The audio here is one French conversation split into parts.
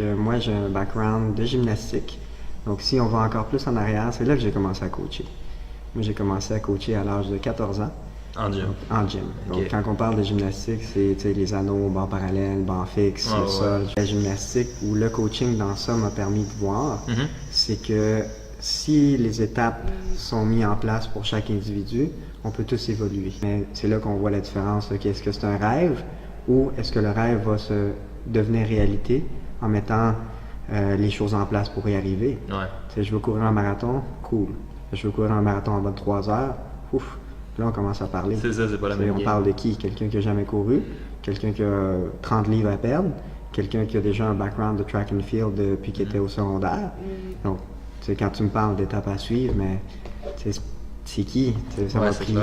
moi, j'ai un background de gymnastique. Donc, si on va encore plus en arrière, c'est là que j'ai commencé à coacher. Moi, j'ai commencé à coacher à l'âge de 14 ans. En gym. En gym. Donc, quand on parle de gymnastique, c'est les anneaux, banc parallèle, banc fixe, le sol. La gymnastique ou le coaching dans ça m'a permis de voir, c'est que si les étapes sont mises en place pour chaque individu, on peut tous évoluer. Mais c'est là qu'on voit la différence. Okay, est-ce que c'est un rêve ou est-ce que le rêve va se devenir réalité en mettant les choses en place pour y arriver? Je veux courir un marathon, cool. Je veux courir un marathon en bas de 3 heures, ouf. Là, on commence à parler. C'est ça, c'est pas la même On parle de qui? Quelqu'un qui n'a jamais couru, quelqu'un qui a 30 livres à perdre, quelqu'un qui a déjà un background de track and field depuis qu'il était au secondaire. Donc, quand tu me parles d'étapes à suivre, mais c'est qui? Ça m'a pris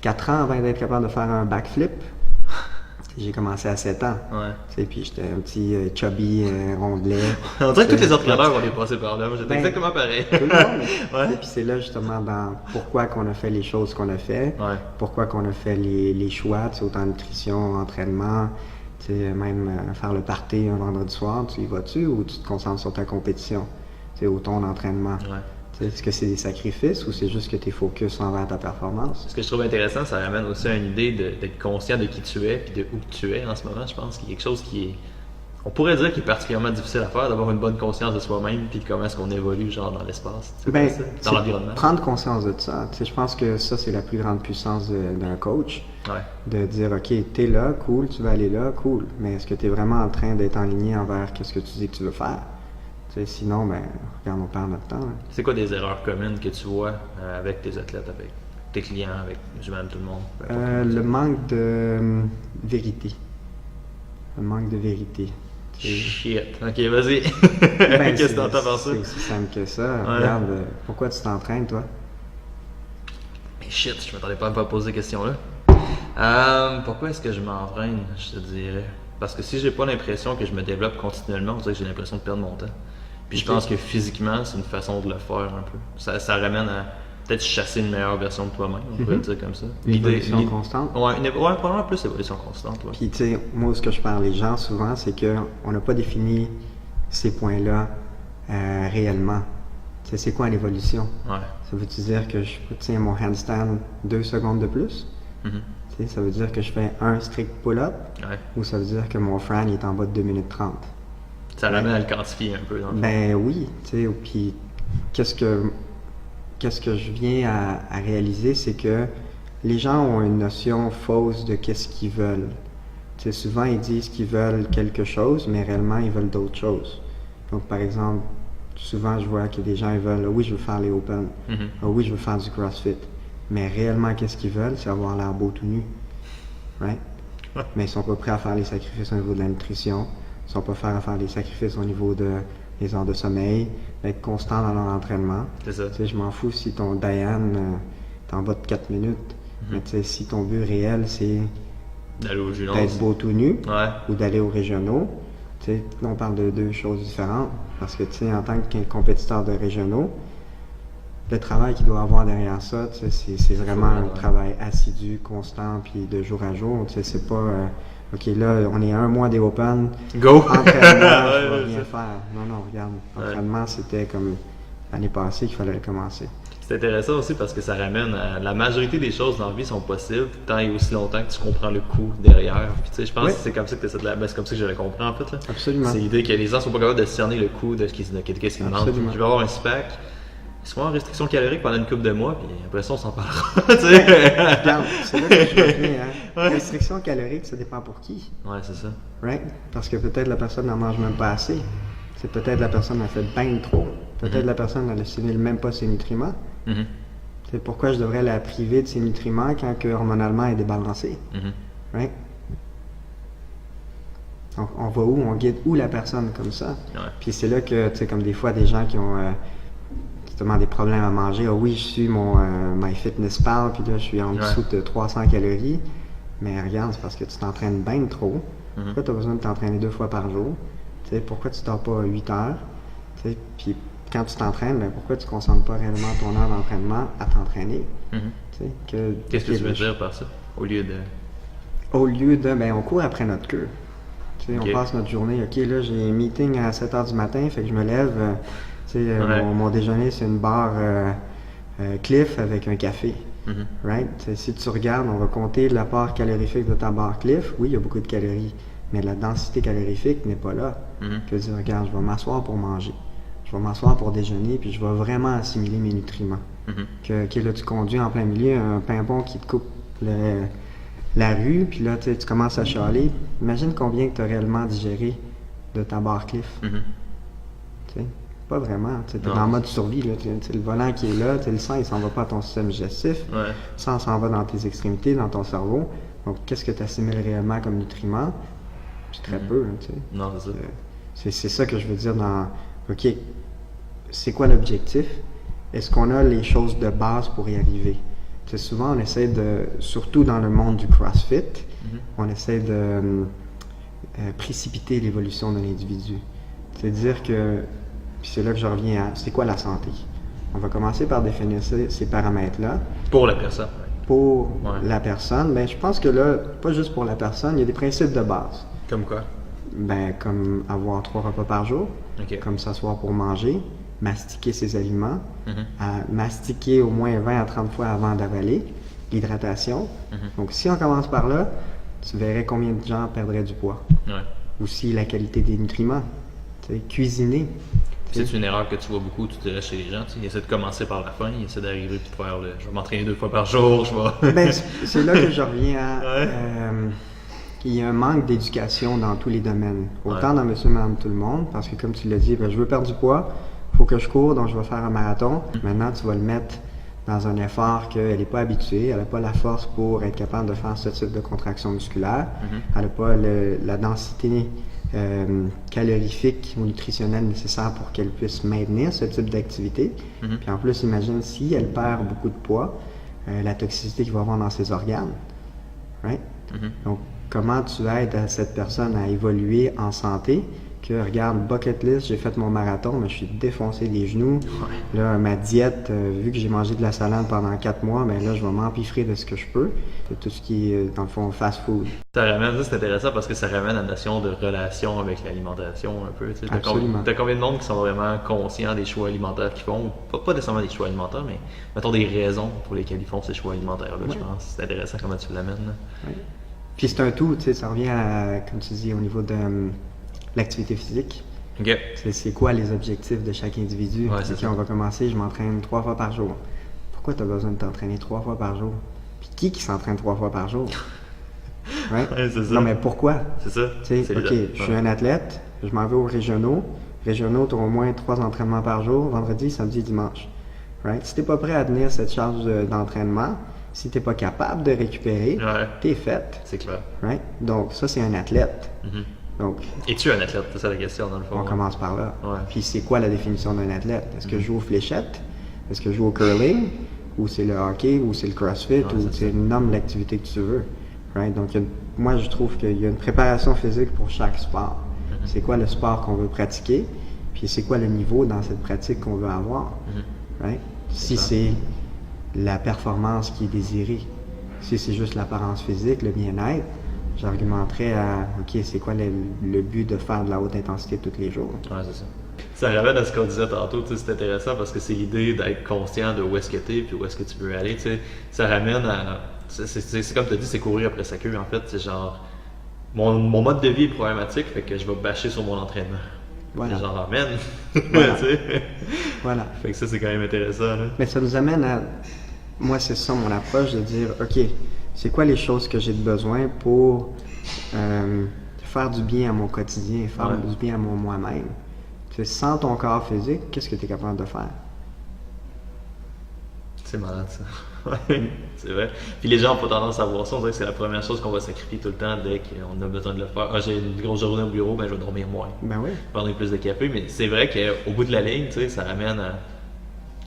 4 ans avant d'être capable de faire un backflip. J'ai commencé à 7 ans. Puis j'étais un petit chubby rondelet. On dirait que tous les entraîneurs ont passé par là. J'étais exactement pareil. Tout le monde. Et puis c'est là justement dans pourquoi qu'on a fait les choses qu'on a fait, pourquoi qu'on a fait les choix, autant nutrition, entraînement, même faire le party un vendredi soir, tu y vas-tu ou tu te concentres sur ta compétition, ou ton entraînement? Est-ce que c'est des sacrifices ou c'est juste que tu es focus envers ta performance? Ce que je trouve intéressant, ça ramène aussi à une idée d'être conscient de qui tu es et de où tu es en ce moment. Je pense qu'il y a quelque chose qui est, on pourrait dire, qui est particulièrement difficile à faire, d'avoir une bonne conscience de soi-même puis de comment est-ce qu'on évolue genre dans l'espace, dans l'environnement. Prendre conscience de ça. Je pense que ça, c'est la plus grande puissance d'un coach. De dire, OK, t'es là, cool, tu vas aller là, cool. Mais est-ce que tu es vraiment en train d'être en ligne envers ce que tu dis que tu veux faire? Sinon, regarde, on perd notre temps. C'est quoi des erreurs communes que tu vois avec tes athlètes, avec tes clients, avec même tout le monde? Le manque de vérité. Le manque de vérité. Shit. Ok, vas-y. Qu'est-ce que t'entends par ça? C'est aussi simple que ça. Regarde, pourquoi tu t'entraînes, toi? Shit, je m'attendais pas à me poser cette question-là. Pourquoi est-ce que je m'entraîne, je te dirais? Parce que si j'ai pas l'impression que je me développe continuellement, on dirait que j'ai l'impression de perdre mon temps. Puis je pense que physiquement, c'est une façon de le faire un peu. Ça ramène à peut-être chasser une meilleure version de toi-même, on pourrait le dire comme ça. L'évolution constante. Probablement plus évolution constante. Puis tu sais, moi, ce que je parle les gens souvent, c'est qu'on n'a pas défini ces points-là réellement. Tu sais, c'est quoi l'évolution? Ça veut-tu dire que je tiens mon handstand 2 secondes de plus? Ça veut dire que je fais un strict pull-up ou ça veut dire que mon Fran est en bas de 2 minutes 30? Ça ramène à le quantifier un peu. Oui, puis qu'est-ce que je viens à réaliser, c'est que les gens ont une notion fausse de qu'est-ce qu'ils veulent. Souvent, ils disent qu'ils veulent quelque chose, mais réellement, ils veulent d'autres choses. Donc, par exemple, souvent, je vois que des gens, ils veulent « oui, je veux faire les Open. Oui, je veux faire du CrossFit. » Mais réellement, qu'est-ce qu'ils veulent? C'est avoir l'air beau tout nu. Right? Mais ils sont pas prêts à faire les sacrifices au niveau de la nutrition. Ils sont pas prêts à faire les sacrifices au niveau des heures de sommeil, d'être constant dans leur entraînement. C'est ça. Je m'en fous si ton Diane est en bas de 4 minutes. Mais si ton but réel, c'est d'être beau tout nu ou d'aller aux régionaux, on parle de 2 choses différentes. Parce que en tant que compétiteur de régionaux, le travail qu'il doit avoir derrière ça, c'est vraiment un travail assidu, constant, puis de jour à jour. C'est pas, OK, là, on est à 1 mois des Open. Go! Entraînement, je vais rien faire. Non, regarde. Entraînement, c'était comme l'année passée qu'il fallait le commencer. C'est intéressant aussi parce que ça ramène à la majorité des choses dans la vie sont possibles tant et aussi longtemps que tu comprends le coût derrière. Puis, je pense que c'est comme ça que c'est comme ça que je le comprends en fait. Là. Absolument. C'est l'idée que les gens sont pas capables de cerner le coût de ce qu'ils demandent. Je vais avoir un SPAC. Ils sont en restriction calorique pendant une couple de mois, puis après ça, on s'en parlera. Regarde, c'est là que je reviens. Restriction calorique, ça dépend pour qui. C'est ça. Right? Parce que peut-être la personne n'en mange même pas assez. C'est peut-être la personne a fait bien trop. Peut-être la personne n'assimile même pas ses nutriments. C'est pourquoi je devrais la priver de ses nutriments quand que, hormonalement elle est débalancée. Right? On va où? On guide où la personne comme ça? Puis c'est là que, tu sais, comme des fois, des gens qui ont justement des problèmes à manger. Oui, je suis mon MyFitnessPal, puis là, je suis en dessous de 300 calories. Mais regarde, c'est parce que tu t'entraînes bien trop. Pourquoi tu as besoin de t'entraîner 2 fois par jour? T'sais, pourquoi tu ne dors pas 8 heures? Puis quand tu t'entraînes, pourquoi tu ne concentres pas réellement ton heure d'entraînement à t'entraîner? Qu'est-ce que tu veux dire par ça? Au lieu de, on court après notre queue. Tu sais, Ok. on passe notre journée, ok, là j'ai un meeting à 7 h du matin, fait que je me lève, tu sais, Ouais. mon déjeuner c'est une barre Cliff avec un café. Mhm. Right? Si tu regardes, on va compter l'apport calorifique de ta barre Cliff. Oui, il y a beaucoup de calories, mais la densité calorifique n'est pas là. Mhm. Que dire, regarde, je vais m'asseoir pour manger. Je vais m'asseoir pour déjeuner, puis je vais vraiment assimiler mes nutriments. Mhm. Que là, tu conduis en plein milieu, un pimpon qui te coupe la rue, puis là, tu commences à chialer. Imagine combien tu as réellement digéré de ta barre Cliff. Mhm. Tu sais, pas vraiment. Tu es Non. en mode survie. Là. T'sais, le volant qui est là, le sang, il s'en va pas à ton système digestif. Ouais. Le sang s'en va dans tes extrémités, dans ton cerveau. Donc, qu'est-ce que tu assimiles réellement comme nutriments? C'est très peu. Là, tu sais. Non, c'est ça. C'est ça que je veux dire dans... OK, c'est quoi l'objectif? Est-ce qu'on a les choses de base pour y arriver? T'sais, souvent, on essaie de... Surtout dans le monde du CrossFit, on essaie de précipiter l'évolution de l'individu. C'est-à-dire que... Puis c'est là que je reviens à... C'est quoi la santé? On va commencer par définir ces paramètres-là. Pour la personne. Pour Ouais. la personne, ben, je pense que là, pas juste pour la personne, il y a des principes de base. Comme quoi? Ben, comme avoir 3 repas par jour, Ok. comme s'asseoir pour manger, mastiquer ses aliments, Mhm. à mastiquer au moins 20 à 30 fois avant d'avaler, l'hydratation. Donc, si on commence par là, tu verrais combien de gens perdraient du poids. Ouais. Aussi, la qualité des nutriments. Tu sais, cuisiner. Tu sais, C'est une erreur que tu vois beaucoup, tu dirais, chez les gens. Ils essaient de commencer par la fin, ils essaient d'arriver puis de faire le. Je vais m'entraîner 2 fois par jour, je vais. ben, c'est là que je reviens à. Ouais. Il y a un manque d'éducation dans tous les domaines. Autant Ouais. dans monsieur, madame, tout le monde, parce que comme tu l'as dit, ben, je veux perdre du poids, il faut que je cours, donc je vais faire un marathon. Maintenant, tu vas le mettre dans un effort qu'elle n'est pas habituée, elle n'a pas la force pour être capable de faire ce type de contraction musculaire, elle n'a pas la densité calorifique ou nutritionnelle nécessaire pour qu'elle puisse maintenir ce type d'activité. Puis en plus, imagine si elle perd beaucoup de poids, la toxicité qu'il va avoir dans ses organes. Right? Donc, comment tu aides à cette personne à évoluer en santé? Que regarde, bucket list, j'ai fait mon marathon, mais je suis défoncé des genoux. Là, ma diète, vu que j'ai mangé de la salade pendant 4 mois, ben là, je vais m'empiffrer de ce que je peux. C'est tout ce qui est, dans le fond, fast food. Ça ramène, ça c'est intéressant parce que ça ramène à la notion de relation avec l'alimentation un peu. Tu sais. Absolument. T'as combien de monde qui sont vraiment conscients des choix alimentaires qu'ils font? Pas nécessairement des choix alimentaires, mais mettons des raisons pour lesquelles ils font ces choix alimentaires-là, je pense. C'est intéressant comment tu l'amènes. Là. Ouais. Puis c'est un tout, tu sais, ça revient à, comme tu dis, au niveau de l'activité physique. Ok. C'est quoi les objectifs de chaque individu? Ouais, c'est Ok, ça. on va commencer, je m'entraîne 3 fois par jour. Pourquoi tu as besoin de t'entraîner 3 fois par jour? Puis qui s'entraîne 3 fois par jour? Ouais? Ouais, c'est ça. Non, mais pourquoi? C'est ça. Tu sais, C'est ok, les- je suis un athlète, je m'en vais aux régionaux. Régionaux, tu as au moins 3 entraînements par jour, vendredi, samedi, dimanche. Right? Si tu n'es pas prêt à tenir cette charge d'entraînement, si tu n'es pas capable de récupérer, Ouais. tu es fait. C'est clair. Right? Donc, ça, c'est un athlète. Donc, Es-tu un athlète? C'est ça la question dans le fond. on commence par là. Ouais. Puis, c'est quoi la définition d'un athlète? Est-ce que je joue aux fléchettes? Est-ce que je joue au curling? Ou c'est le hockey? Ou c'est le crossfit? Ouais, ou c'est tu nommes l'activité que tu veux? Right? Donc, moi, je trouve qu'il y a une préparation physique pour chaque sport. C'est quoi le sport qu'on veut pratiquer? Puis, c'est quoi le niveau dans cette pratique qu'on veut avoir? Right? Si c'est la performance qui est désirée, si c'est juste l'apparence physique, le bien-être, j'argumenterais à, OK, c'est quoi le but de faire de la haute intensité tous les jours? Ouais, c'est ça. Ça ramène à ce qu'on disait tantôt, tu sais, c'est intéressant parce que c'est l'idée d'être conscient de où est-ce que tu es puis où est-ce que tu veux aller, tu sais. Ça ramène à... C'est comme tu as dit, c'est courir après sa queue, en fait. C'est genre... Mon mode de vie est problématique, fait que je vais bâcher sur mon entraînement. Voilà. C'est genre, man! Voilà. tu sais. Voilà. Fait que ça, c'est quand même intéressant, là. Mais ça nous amène à, moi, c'est ça mon approche, de dire, OK, c'est quoi les choses que j'ai besoin pour faire du bien à mon quotidien, faire Ouais. du bien à mon moi-même. Tu sais, sans ton corps physique, qu'est-ce que tu es capable de faire? C'est malade, ça. Ouais, c'est vrai. Puis les gens ont pas tendance à voir ça. On dirait que c'est la première chose qu'on va sacrifier tout le temps dès qu'on a besoin de le faire. Ah, j'ai une grosse journée au bureau, ben je vais dormir moins. Ben oui. Prendre plus de café. Mais c'est vrai qu'au bout de la ligne, tu sais, ça ramène à.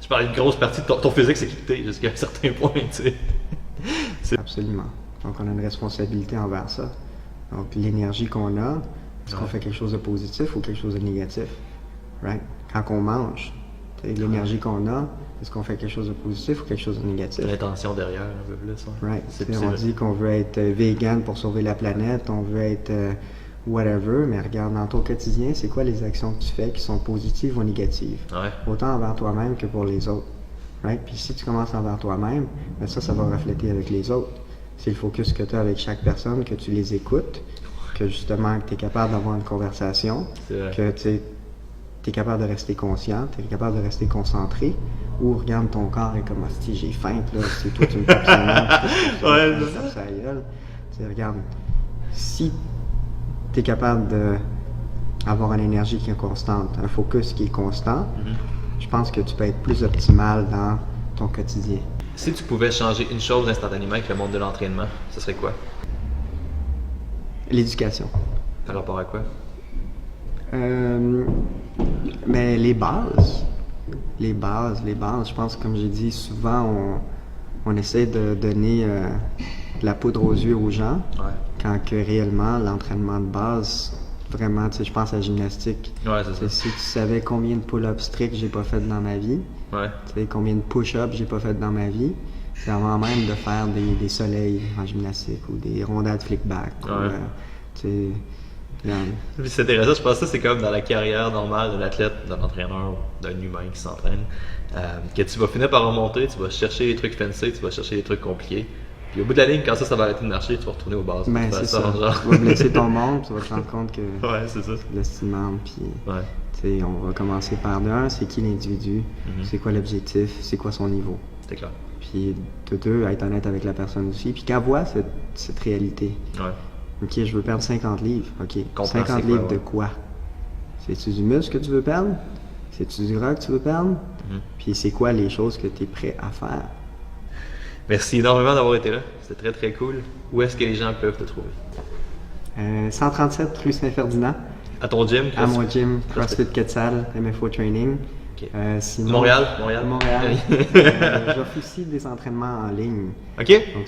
Je parle d'une grosse partie de ton physique, c'est quitté jusqu'à un certain point, tu sais. Absolument. Donc, on a une responsabilité envers ça. Donc, l'énergie qu'on a, est-ce qu'on Ouais. fait quelque chose de positif ou quelque chose de négatif? Right? Quand on mange, tu sais, l'énergie qu'on a, est-ce qu'on fait quelque chose de positif ou quelque chose de négatif? L'intention derrière, un peu plus. Ouais. Right. C'est Tu sais, on vrai. dit qu'on veut être vegan pour sauver la planète, on veut être whatever, mais regarde dans ton quotidien, c'est quoi les actions que tu fais qui sont positives ou négatives. Ouais. Autant envers toi-même que pour les autres. Right? Puis si tu commences envers toi-même, ben ça va refléter avec les autres. C'est le focus que tu as avec chaque personne, que tu les écoutes, que justement tu es capable d'avoir une conversation, que tu es capable de rester conscient, tu es capable de rester concentré, ou regarde ton corps et comme si j'ai faim, là, c'est toi tu me tapes sur ouais, c'est ça. Regarde, si tu es capable d'avoir une énergie qui est constante, un focus qui est constant, je pense que tu peux être plus optimal dans ton quotidien. Si tu pouvais changer une chose instantanément avec le monde de l'entraînement, ce serait quoi? L'éducation. Par rapport à quoi? Mais les bases. Les bases. Je pense que comme j'ai dit, souvent on essaie de donner de la poudre aux yeux aux gens, quand que réellement l'entraînement de base, vraiment, tu sais, je pense à la gymnastique. Ouais, c'est ça. Si tu savais combien de pull-ups stricts j'ai pas fait dans ma vie, tu sais, combien de push-ups j'ai pas fait dans ma vie, c'est avant même de faire des soleils en gymnastique ou des rondades flick-back. Puis c'est intéressant, je pense que ça c'est comme dans la carrière normale de l'athlète, d'un entraîneur, d'un humain qui s'entraîne, que tu vas finir par remonter, tu vas chercher des trucs fancy, tu vas chercher des trucs compliqués. Puis au bout de la ligne, quand ça va arrêter de marcher, tu vas retourner aux bases. Ben, c'est ça. Tu vas blesser ton monde, tu vas te rendre compte que c'est ça. tu blesses le monde. Puis, on va commencer par de un, c'est qui l'individu, c'est quoi l'objectif, c'est quoi son niveau. C'est clair. Puis de deux, être honnête avec la personne aussi, puis qu'elle voit cette réalité. Ok, je veux perdre 50 livres. Ok, 50 livres de quoi? C'est-tu du muscle que tu veux perdre? C'est-tu du gras que tu veux perdre? Puis c'est quoi les choses que tu es prêt à faire? Merci énormément d'avoir été là. C'était très très cool. Où est-ce que les gens peuvent te trouver? 137 rue Saint-Ferdinand. À ton gym? À mon gym, CrossFit Quetzal, MFO Training. Okay. Sinon, Montréal. J'offre aussi des entraînements en ligne. OK. Donc,